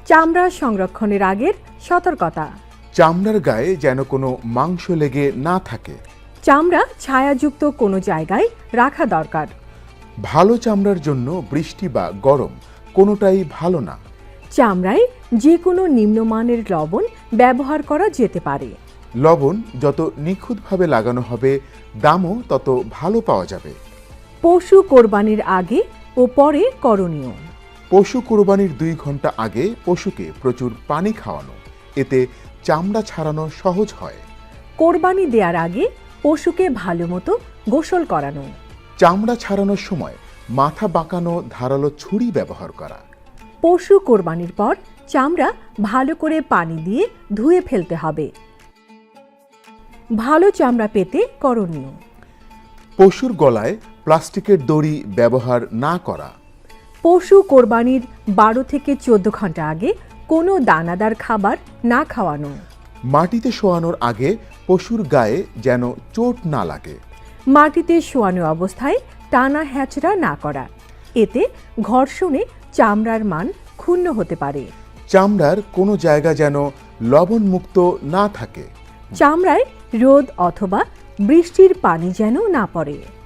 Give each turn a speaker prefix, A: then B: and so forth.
A: চামড়া সংরক্ষণের আগের সতর্কতা।
B: চামড়ার গায়ে যেন কোনো মাংস লেগে না থাকে।
A: চামড়া ছায়াযুক্ত কোনো জায়গায় রাখা দরকার।
B: ভালো চামড়ার জন্য বৃষ্টি বা গরম কোনোটাই ভালো না।
A: চামড়ায় যে কোনো নিম্নমানের লবণ ব্যবহার করা যেতে পারে।
B: লবণ যত নিখুঁতভাবে লাগানো হবে দামও তত ভালো পাওয়া যাবে।
A: পশু কোরবানির আগে ও পরে করণীয়।
B: পশু কোরবানির 2 ঘন্টা আগে পশুকে প্রচুর পানি খাওয়ানো, এতে চামড়া ছাড়ানো সহজ হয়।
A: কোরবানি দেওয়ার আগে পশুকে ভালোমতো গোসল করানো।
B: চামড়া ছাড়ানোর সময় মাথা বাঁকানো ধারালো ছুরি ব্যবহার করা।
A: পশু কোরবানির পর চামড়া ভালো করে পানি দিয়ে ধুয়ে ফেলতে হবে। ভালো চামড়া পেতে করণীয়।
B: পশুর গলায় প্লাস্টিকের দড়ি ব্যবহার না করা।
A: পশু কোরবানির 12 থেকে 14 ঘন্টা আগে কোনো দানাদার খাবার না খাওয়ানো।
B: মাটিতে শোয়ানোর আগে পশুর গায়ে যেন চোট না লাগে।
A: মাটিতে শোয়ানো অবস্থায় টানা হ্যাচড়া না করা, এতে ঘর্ষণে চামড়ার মান ক্ষুণ্ণ হতে পারে।
B: চামড়ার কোনো জায়গা যেন লবণমুক্ত না থাকে।
A: চামড়ায় রোদ অথবা বৃষ্টির পানি যেন না পড়ে।